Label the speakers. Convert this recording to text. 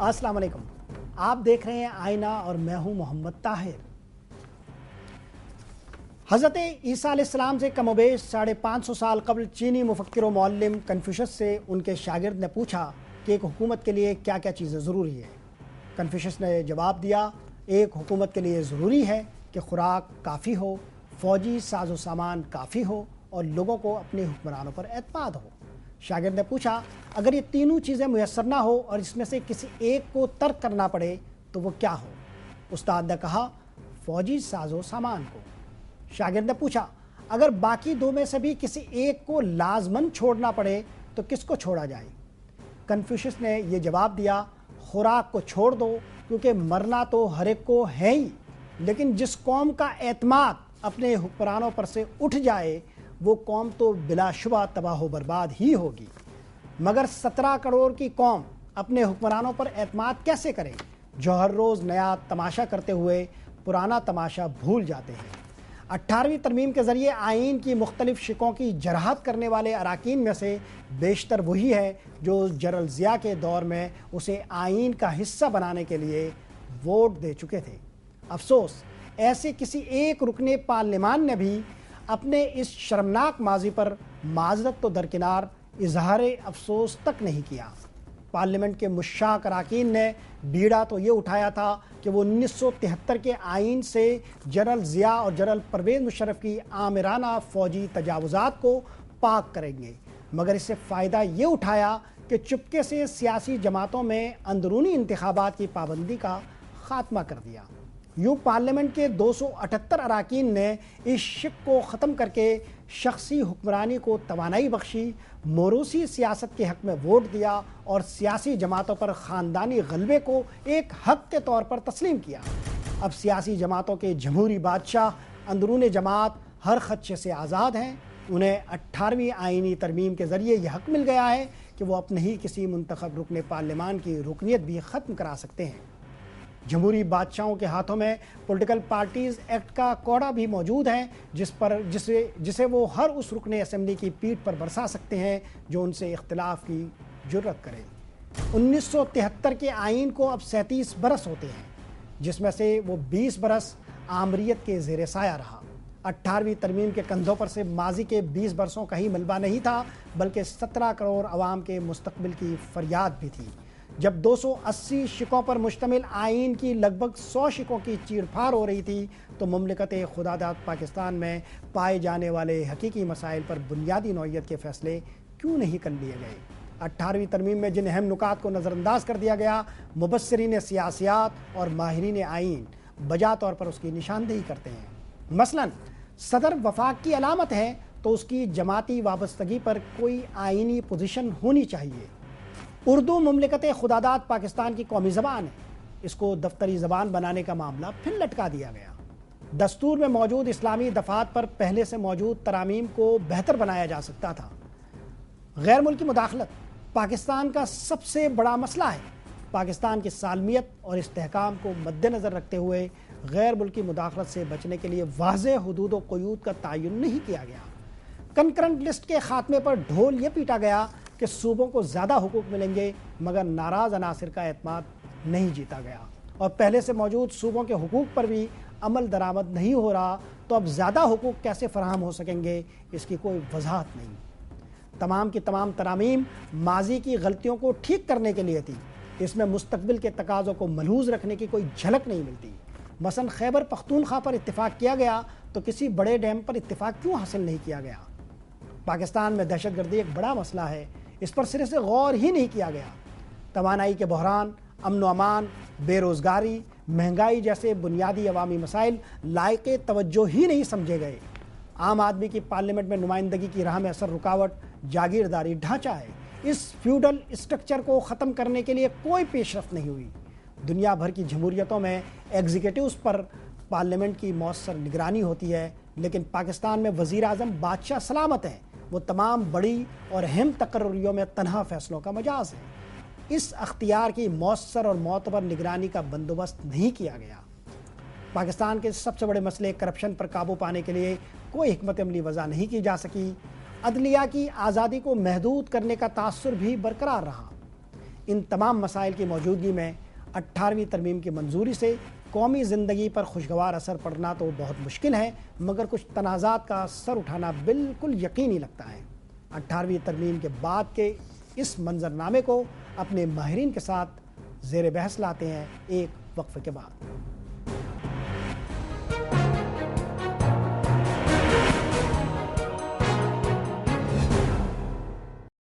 Speaker 1: अस्सलाम वालेकुम। आप देख रहे हैं आईना और मैं हूं मोहम्मद ताहिर। हज़रत ईसा अलैहिस्सलाम से कमोबेश 550 साल कबल चीनी मुफक्किर व मुअल्लिम कन्फ्यूशस से उनके शागिर्द ने पूछा कि एक हुकूमत के लिए क्या क्या चीज़ें ज़रूरी है। कन्फ्यूशस ने जवाब दिया, एक हुकूमत के लिए ज़रूरी है कि खुराक काफ़ी हो, फ़ौजी साजो सामान काफ़ी हो और लोगों को अपने हुक्मरानों पर एतमाद हो। शागिर्द ने पूछा, अगर ये तीनों चीज़ें मुयस्सर ना हो और इसमें से किसी एक को तर्क करना पड़े तो वो क्या हो? उस्ताद ने कहा, फ़ौजी साजो सामान को। शागिर्द ने पूछा, अगर बाकी दो में से भी किसी एक को लाजमन छोड़ना पड़े तो किसको छोड़ा जाए? कन्फ्यूशस ने यह जवाब दिया, खुराक को छोड़ दो, क्योंकि मरना तो हर एक को है ही, लेकिन जिस कौम का एतमाद अपने हुक्मरानों पर से उठ जाए वो कौम तो बिलाशुबा तबाह बर्बाद ही होगी। मगर 17 करोड़ की कौम अपने हुक्मरानों पर एतमाद कैसे करे जो हर रोज़ नया तमाशा करते हुए पुराना तमाशा भूल जाते हैं। 18वीं तरमीम के ज़रिए आइन की मुख्तलिफ शिकों की जराहत करने वाले अराकीन में से बेशतर वही है जो जनरल ज़िया के दौर में उसे आइन का हिस्सा बनाने के लिए वोट दे चुके थे। अफसोस, ऐसे किसी एक रुकने पार्लिमान ने भी अपने इस शर्मनाक माजी पर माजरत तो दरकिनार इजहार अफसोस तक नहीं किया। पार्लियामेंट के मुश्ताक अराकीन ने बीड़ा तो ये उठाया था कि वो 1973 के आइन से जनरल ज़िया और जनरल परवेज़ मुशर्रफ की आमिराना फ़ौजी तजावुज़ात को पाक करेंगे, मगर इससे फ़ायदा ये उठाया कि चुपके से सियासी जमातों में अंदरूनी इंतखाबात की पाबंदी का ख़ात्मा कर दिया। यूँ पार्लियामेंट के 278 अराकीन ने इस शिक को ख़त्म करके शख्सी हुक्मरानी को तवानाई बख्शी, मोरूसी सियासत के हक़ में वोट दिया और सियासी जमातों पर ख़ानदानी गलबे को एक हक़ के तौर पर तस्लीम किया। अब सियासी जमातों के जमहूरी बादशाह अंदरून जमात हर ख़दशे से आज़ाद हैं। उन्हें 18वीं आइनी तरमीम के ज़रिए यह हक़ मिल गया है कि वो अपने ही किसी मुंतखब रुकने पार्लियामान की रुकनीत भी ख़त्म करा सकते हैं। जमहूरी बादशाहों के हाथों में पॉलिटिकल पार्टीज़ एक्ट का कोड़ा भी मौजूद है जिसे वो हर उस रुकने असेंबली की पीठ पर बरसा सकते हैं जो उनसे इख्तिलाफ की जुर्रत करे। 1973 के आइन को अब 37 बरस होते हैं, जिसमें से वो 20 बरस आमरीत के ज़ेर साया रहा। 18वीं तरमीम के कंधों पर से माजी के 20 बरसों का ही मलबा नहीं था, बल्कि 17 करोड़ अवाम के मुस्तकबिल की फरियाद भी थी। जब 280 शिकों पर मुश्तमिल आइन की लगभग 100 शिकों की चीरफाड़ हो रही थी तो मुमलिकत खुदादाद पाकिस्तान में पाए जाने वाले हकीकी मसाइल पर बुनियादी नौइयत के फ़ैसले क्यों नहीं कर लिए गए? 18वीं तरमीम में जिन अहम नुकात को नज़रअंदाज कर दिया गया, मुबस्सिरीन सियासियात और माहिरीन आइन बजा तौर पर उसकी निशानदेही करते हैं। मसलन सदर वफाक की अलामत है तो उसकी जमाती वाबस्तगी पर कोई आइनी पोजीशन होनी चाहिए। उर्दू मुमलिकत खुदादाद पाकिस्तान की कौमी ज़बान है, इसको दफ्तरी ज़बान बनाने का मामला फिर लटका दिया गया। दस्तूर में मौजूद इस्लामी दफ़ात पर पहले से मौजूद तरामीम को बेहतर बनाया जा सकता था। गैर मुल्की मुदाखलत पाकिस्तान का सबसे बड़ा मसला है। पाकिस्तान की सालमियत और इस्तेहकाम को मद्देनज़र रखते हुए गैर मुल्की मुदाखलत से बचने के लिए वाज़ेह हुदूद व क़ुयूद का तयन नहीं किया गया। कंकरेंट लिस्ट के ख़ात्मे पर ढोल ये पीटा गया कि सूबों को ज़्यादा हुकूक मिलेंगे, मगर नाराज़ अनासिर का एतमाद नहीं जीता गया और पहले से मौजूद सूबों के हुकूक पर भी अमल दरामद नहीं हो रहा, तो अब ज़्यादा हुकूक कैसे फराहम हो सकेंगे, इसकी कोई वजाहत नहीं। तमाम की तमाम तरामीम माजी की गलतियों को ठीक करने के लिए थी, इसमें मुस्तकबिल के तकाज़ों को मलहूज़ रखने की कोई झलक नहीं मिलती। मसलन खैबर पख्तूनख्वा पर इत्तिफाक किया गया तो किसी बड़े डैम पर इत्तिफाक क्यों हासिल नहीं किया गया? पाकिस्तान में दहशतगर्दी एक बड़ा मसला है, इस पर सिरे से गौर ही नहीं किया गया। तवानाई के बहरान, अमन व अमान, बेरोज़गारी, महंगाई जैसे बुनियादी अवामी मसाइल लायके तवज्जो ही नहीं समझे गए। आम आदमी की पार्लियामेंट में नुमाइंदगी की राह में असर रुकावट जागीरदारी ढांचा है। इस फ्यूडल स्ट्रक्चर को ख़त्म करने के लिए कोई पेशरफ्त नहीं हुई। दुनिया भर की जमहूरियतों में एग्जीक्यूटिव्स पर पार्लियामेंट की मौसर निगरानी होती है, लेकिन पाकिस्तान में वज़ीर आज़म बादशाह सलामत हैं। वो तमाम बड़ी और अहम तकर्रुरियों में तनहा फैसलों का मजाज है। इस अख्तियार की मौसर और मोतबर निगरानी का बंदोबस्त नहीं किया गया। पाकिस्तान के सबसे बड़े मसले करप्शन पर काबू पाने के लिए कोई हिकमत अमली वज़ा नहीं की जा सकी। अदलिया की आज़ादी को महदूद करने का तासुर भी बरकरार रहा। ان تمام مسائل کی موجودگی میں 18ویں ترمیم کی منظوری سے قومی زندگی پر خوشگوار اثر پڑنا تو بہت مشکل ہے، مگر کچھ تنازعات کا سر اٹھانا بالکل یقینی لگتا ہے۔ 18ویں ترمیم کے بعد کے اس منظرنامے کو اپنے ماہرین کے ساتھ زیر بحث لاتے ہیں ایک وقفے کے بعد۔